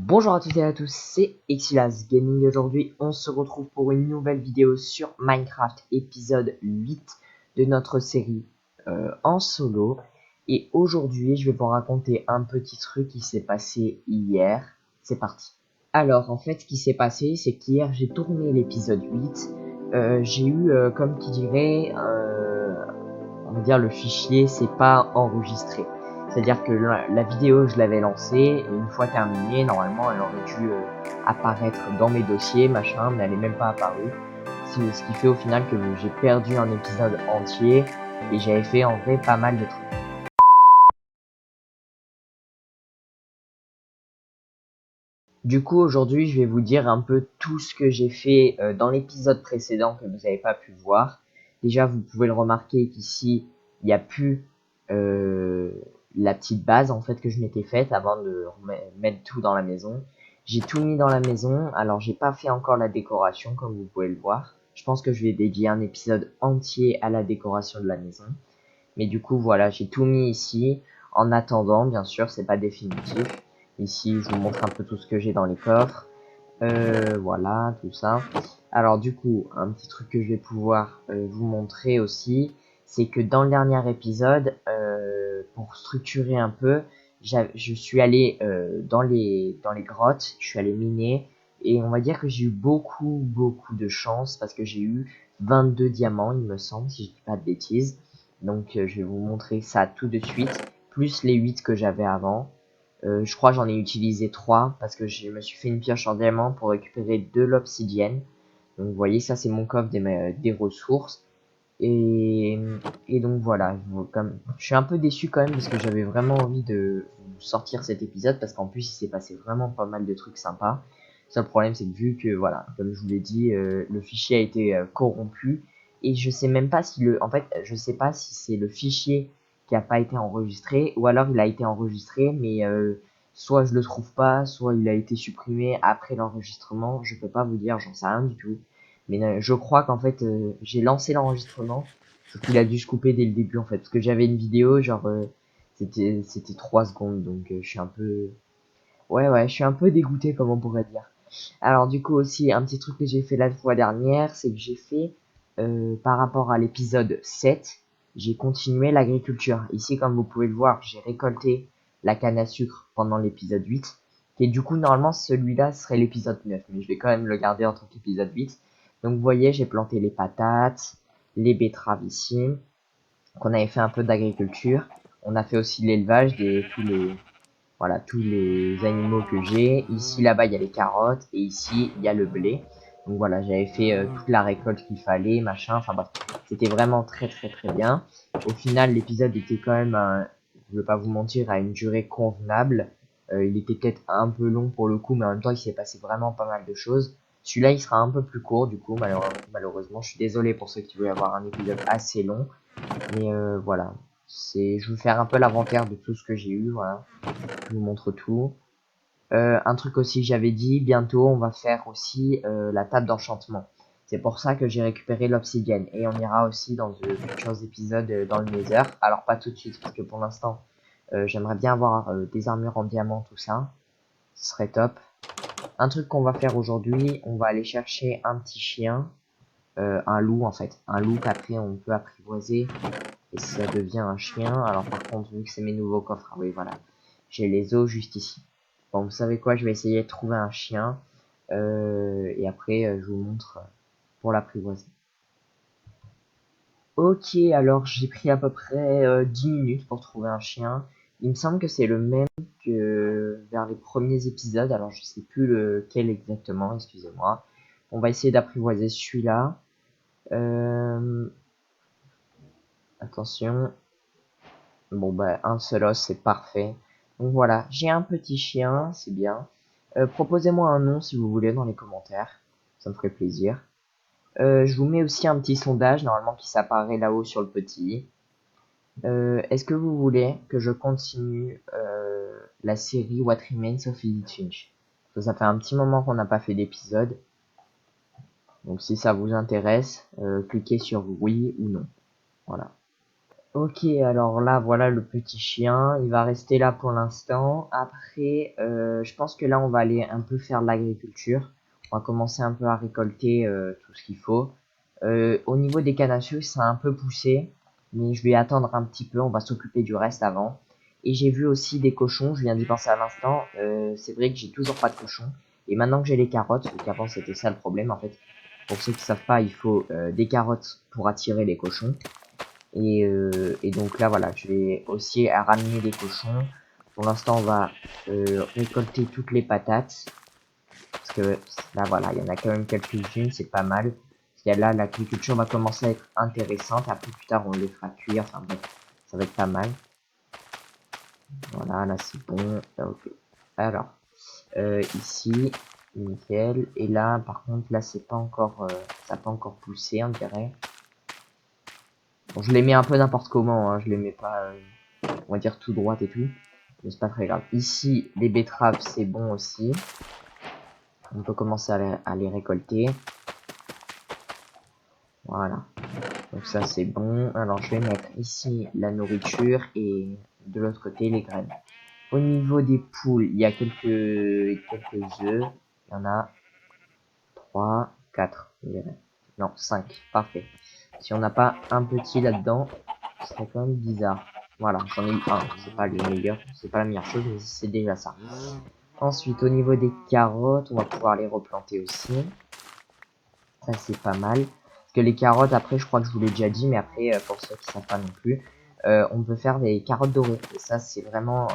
Bonjour à toutes et à tous, c'est Exilas Gaming. Aujourd'hui, on se retrouve pour une nouvelle vidéo sur Minecraft, épisode 8 de notre série en solo. Et aujourd'hui, je vais vous raconter un petit truc qui s'est passé hier. C'est parti. Alors, en fait, ce qui s'est passé, c'est qu'hier, j'ai tourné l'épisode 8. J'ai eu, comme qui dirait, on va dire le fichier c'est pas enregistré. C'est-à-dire que la vidéo, je l'avais lancée, et une fois terminée, normalement, elle aurait dû apparaître dans mes dossiers, machin, mais elle est même pas apparue. Ce qui fait au final que j'ai perdu un épisode entier, et j'avais fait en vrai pas mal de trucs. Du coup, aujourd'hui, je vais vous dire un peu tout ce que j'ai fait dans l'épisode précédent que vous n'avez pas pu voir. Déjà, vous pouvez le remarquer qu'ici, il n'y a plus la petite base en fait que je m'étais faite avant de mettre tout dans la maison. J'ai tout mis dans la maison. Alors, j'ai pas fait encore la décoration comme vous pouvez le voir. Je pense que je vais dédier un épisode entier à la décoration de la maison. Mais du coup, voilà, j'ai tout mis ici. En attendant, bien sûr, c'est pas définitif. Ici, je vous montre un peu tout ce que j'ai dans les coffres. Voilà, tout ça. Alors du coup, un petit truc que je vais pouvoir vous montrer aussi, c'est que dans le dernier épisode, pour structurer un peu, je suis allé dans les grottes, je suis allé miner, et on va dire que j'ai eu beaucoup de chance, parce que j'ai eu 22 diamants, il me semble, si je dis pas de bêtises. Donc je vais vous montrer ça tout de suite, plus les 8 que j'avais avant. Je crois que j'en ai utilisé 3 parce que je me suis fait une pioche en diamant pour récupérer de l'obsidienne. Donc vous voyez, ça c'est mon coffre des ressources. Et, et donc voilà, je suis un peu déçu quand même parce que j'avais vraiment envie de vous sortir cet épisode parce qu'en plus il s'est passé vraiment pas mal de trucs sympas. Le seul problème c'est que vu que voilà, comme je vous l'ai dit, le fichier a été corrompu et je sais même pas si en fait je sais pas si c'est le fichier qui a pas été enregistré ou alors il a été enregistré mais soit je le trouve pas, soit il a été supprimé après l'enregistrement. Je peux pas vous dire, j'en sais rien du tout. Mais je crois qu'en fait, j'ai lancé l'enregistrement, sauf qu'il a dû se couper dès le début en fait, parce que j'avais une vidéo, genre c'était 3 secondes, donc je suis un peu, ouais, je suis un peu dégoûté comme on pourrait dire. Alors du coup aussi, un petit truc que j'ai fait la fois dernière, c'est que j'ai fait, par rapport à l'épisode 7, j'ai continué l'agriculture. Ici, comme vous pouvez le voir, j'ai récolté la canne à sucre pendant l'épisode 8, et du coup, normalement, celui-là serait l'épisode 9, mais je vais quand même le garder en tant qu'épisode 8. Donc vous voyez, j'ai planté les patates, les betteraves ici, qu'on avait fait un peu d'agriculture. On a fait aussi l'élevage tous les animaux que j'ai. Ici, là-bas, il y a les carottes et ici, il y a le blé. Donc voilà, j'avais fait toute la récolte qu'il fallait, machin. Enfin bref, c'était vraiment très bien. Au final, l'épisode était quand même, je vais pas vous mentir, à une durée convenable. Il était peut-être un peu long pour le coup, mais en même temps, il s'est passé vraiment pas mal de choses. Celui-là, il sera un peu plus court, du coup, malheureusement. Je suis désolé pour ceux qui voulaient avoir un épisode assez long. Mais voilà, je vais faire un peu l'inventaire de tout ce que j'ai eu, voilà. Je vous montre tout. Un truc aussi, j'avais dit, bientôt, on va faire aussi la table d'enchantement. C'est pour ça que j'ai récupéré l'obsidienne. Et on ira aussi dans de futurs épisodes dans le Nether. Alors, pas tout de suite, parce que pour l'instant, j'aimerais bien avoir des armures en diamant, tout ça. Ce serait top. Un truc qu'on va faire aujourd'hui, on va aller chercher un petit chien. Un loup, en fait. Un loup qu'après, on peut apprivoiser. Et ça devient un chien. Alors, par contre, vu que c'est mes nouveaux coffres, ah oui, voilà. J'ai les os juste ici. Bon, vous savez quoi, je vais essayer de trouver un chien. Et après, je vous montre pour l'apprivoiser. Ok, alors j'ai pris à peu près 10 minutes pour trouver un chien. Il me semble que c'est le même que vers les premiers épisodes. Alors je sais plus lequel exactement, excusez-moi. On va essayer d'apprivoiser celui-là. Attention. Bon bah un seul os, c'est parfait. Donc voilà, j'ai un petit chien, c'est bien. Proposez-moi un nom si vous voulez dans les commentaires. Ça me ferait plaisir. Je vous mets aussi un petit sondage, normalement qui s'apparaît là-haut sur le petit. Est-ce que vous voulez que je continue la série What Remains of Edith Finch? Parce que ça fait un petit moment qu'on n'a pas fait d'épisode. Donc si ça vous intéresse, cliquez sur oui ou non. Voilà. Ok, alors là, voilà le petit chien. Il va rester là pour l'instant. Après, je pense que là, on va aller un peu faire de l'agriculture. On va commencer un peu à récolter tout ce qu'il faut. Au niveau des cannes à sucre, ça a un peu poussé. Mais je vais attendre un petit peu. On va s'occuper du reste avant. Et j'ai vu aussi des cochons. Je viens d'y penser à l'instant. C'est vrai que j'ai toujours pas de cochons. Et maintenant que j'ai les carottes, vu qu'avant c'était ça le problème en fait. Pour ceux qui savent pas, il faut des carottes pour attirer les cochons. Et donc là, voilà, je vais aussi ramener des cochons. Pour l'instant, on va récolter toutes les patates. Parce que là, voilà, il y en a quand même quelques-unes, c'est pas mal. Parce que là, l'agriculture va commencer à être intéressante. Après, plus tard, on les fera cuire. Enfin bref, ça va être pas mal. Voilà, là, c'est bon. Ok. Alors, ici, nickel. Et là, par contre, là, c'est pas encore, ça n'a pas encore poussé, on dirait. Bon, je les mets un peu n'importe comment, hein. Je les mets pas, on va dire tout droite et tout. Mais c'est pas très grave. Ici, les betteraves, c'est bon aussi. On peut commencer à les récolter. Voilà. Donc ça, c'est bon. Alors, je vais mettre ici la nourriture et de l'autre côté, les graines. Au niveau des poules, il y a quelques œufs. Il y en a 3, 4, je dirais. Non, 5. Parfait. Si on n'a pas un petit là-dedans, ce serait quand même bizarre. Voilà, j'en ai eu un. C'est pas le meilleur, c'est pas la meilleure chose, mais c'est déjà ça. Ensuite, au niveau des carottes, on va pouvoir les replanter aussi. Ça, c'est pas mal. Parce que les carottes, après, je crois que je vous l'ai déjà dit, mais après, pour ceux qui savent pas non plus, on peut faire des carottes dorées. Et ça, c'est vraiment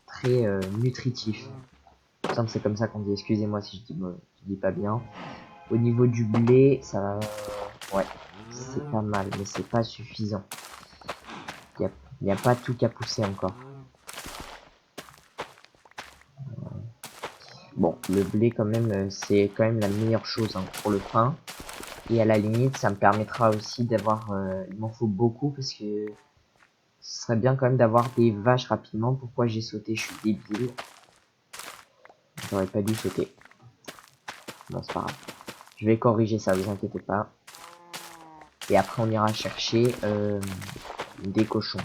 très nutritif. Il me semble que c'est comme ça qu'on dit. Excusez-moi si je dis pas bien. Au niveau du blé, ça, ouais, c'est pas mal, mais c'est pas suffisant. Il y a pas tout qu'à pousser encore. Bon, le blé quand même, c'est quand même la meilleure chose hein, pour le pain. Et à la limite, ça me permettra aussi d'avoir, il m'en faut beaucoup parce que ce serait bien quand même d'avoir des vaches rapidement. Pourquoi j'ai sauté? Je suis débile. J'aurais pas dû sauter. Bon, c'est pas grave. Je vais corriger ça, vous inquiétez pas. Et après, on ira chercher des cochons.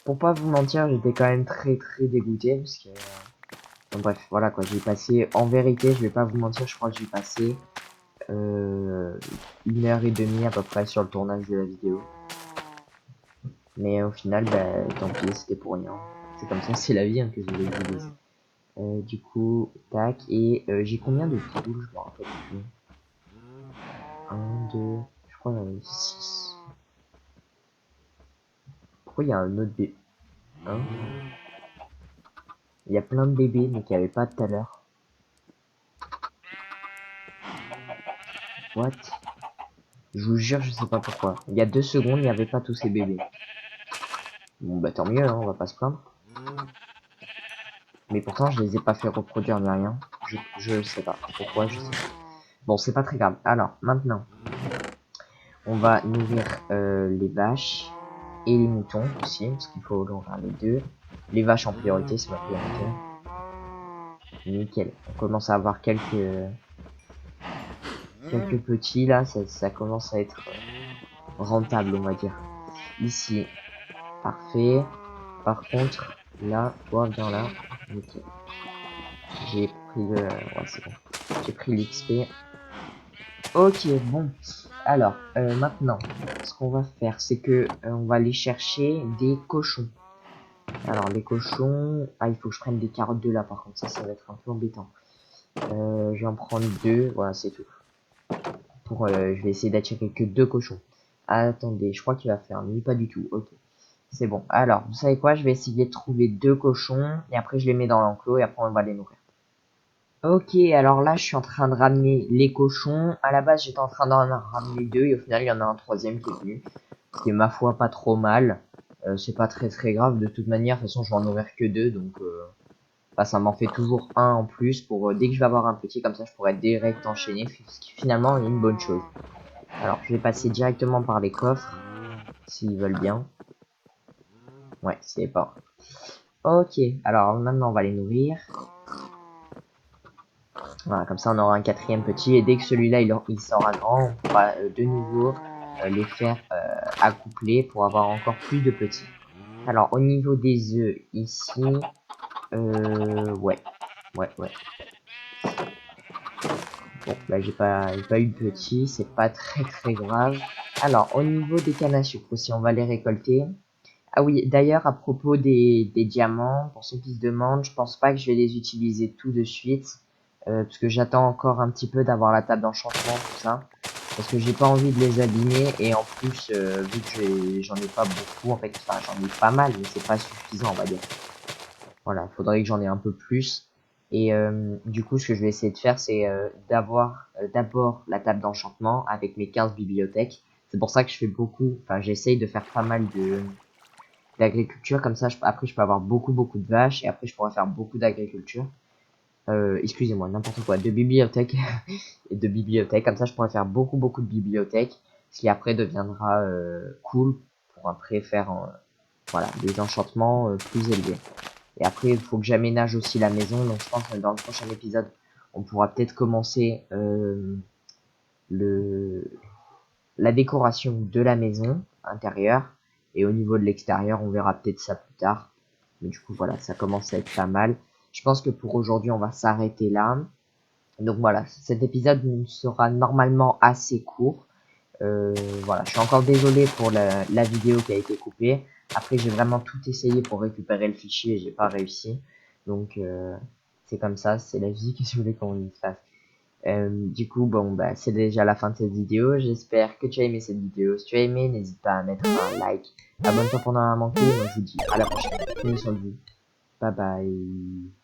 Pour pas vous mentir, j'étais quand même très dégoûté parce que bon, bref, voilà quoi, j'ai passé en vérité, je vais pas vous mentir, je crois que j'ai passé 1h30 à peu près sur le tournage de la vidéo. Mais au final, bah, tant pis, c'était pour rien. C'est comme ça, c'est la vie hein, que je voulais vous dire. Du coup, tac, et j'ai combien de poules? Je me rappelle plus. 1, 2, je crois qu'il y en avait 6. Pourquoi il y a un autre bébé? Hein? Il y a plein de bébés, mais qu'il n'y avait pas tout à l'heure. What? Je vous jure, je sais pas pourquoi. Il y a 2 secondes, il n'y avait pas tous ces bébés. Bon, bah tant mieux, hein, on va pas se plaindre. Mais pourtant, je les ai pas fait reproduire ni rien. Je sais pas pourquoi, je sais pas. Bon, c'est pas très grave. Alors, maintenant, on va nourrir les vaches et les moutons aussi, parce qu'il faut nourrir les deux. Les vaches en priorité, c'est ma priorité. Nickel. On commence à avoir quelques petits là, ça commence à être rentable, on va dire. Ici, parfait. Par contre, là, toi, viens là. Nickel. J'ai pris le... Ouais, c'est bon. J'ai pris l'XP. Ok, bon. Alors, maintenant, ce qu'on va faire, c'est que on va aller chercher des cochons. Alors, les cochons... Ah, il faut que je prenne des carottes de là, par contre. Ça va être un peu embêtant. Je vais en prendre 2. Voilà, c'est tout. Je vais essayer d'attirer que 2 cochons. Attendez, je crois qu'il va faire nuit. Pas du tout. Ok. C'est bon. Alors, vous savez quoi? Je vais essayer de trouver 2 cochons. Et après, je les mets dans l'enclos. Et après, on va les nourrir. Ok, alors là, je suis en train de ramener les cochons. À la base, j'étais en train d'en ramener 2. Et au final, il y en a un troisième qui est venu. Qui est, ma foi, pas trop mal. C'est pas très grave. De toute manière, de toute façon, je vais en nourrir que 2. Donc, bah, ça m'en fait toujours un en plus. Pour dès que je vais avoir un petit, comme ça, je pourrais direct enchaîner. Ce qui, finalement, est une bonne chose. Alors, je vais passer directement par les coffres. S'ils veulent bien. Ouais, c'est pas. Ok, alors maintenant, on va les nourrir. Voilà, comme ça on aura un quatrième petit et dès que celui-là il sera grand, on pourra de nouveau les faire accoupler pour avoir encore plus de petits. Alors au niveau des œufs ici, ouais. Bon, bah j'ai pas eu de petits, c'est pas très grave. Alors au niveau des cannes à sucre aussi, on va les récolter. Ah oui, d'ailleurs à propos des diamants, pour ceux qui se demandent, je pense pas que je vais les utiliser tout de suite. Parce que j'attends encore un petit peu d'avoir la table d'enchantement, tout ça. Parce que j'ai pas envie de les abîmer et en plus, vu que j'en ai pas beaucoup, en fait, enfin j'en ai pas mal, mais c'est pas suffisant on va dire. Voilà, faudrait que j'en ai un peu plus. Et du coup, ce que je vais essayer de faire, c'est d'avoir d'abord la table d'enchantement avec mes 15 bibliothèques. C'est pour ça que je fais beaucoup, enfin j'essaye de faire pas mal d'agriculture, comme ça après je peux avoir beaucoup de vaches et après je pourrais faire beaucoup d'agriculture. Excusez-moi, n'importe quoi, de bibliothèques et de bibliothèques, comme ça je pourrais faire beaucoup de bibliothèques, ce qui après deviendra cool pour après faire voilà, des enchantements plus élevés. Et après, il faut que j'aménage aussi la maison. Donc, je pense que dans le prochain épisode, on pourra peut-être commencer le, la décoration de la maison intérieure. Et au niveau de l'extérieur, on verra peut-être ça plus tard. Mais du coup, voilà, ça commence à être pas mal. Je pense que pour aujourd'hui, on va s'arrêter là. Donc voilà, cet épisode sera normalement assez court. Voilà, je suis encore désolé pour la vidéo qui a été coupée. Après, j'ai vraiment tout essayé pour récupérer le fichier et j'ai pas réussi. Donc, c'est comme ça, c'est la vie que je voulais qu'on y fasse. Du coup, bon, bah, c'est déjà la fin de cette vidéo. J'espère que tu as aimé cette vidéo. Si tu as aimé, n'hésite pas à mettre un like. Abonne-toi pour ne rien manquer. Moi, je vous dis à la prochaine. Prenez soin de vous. Bye bye.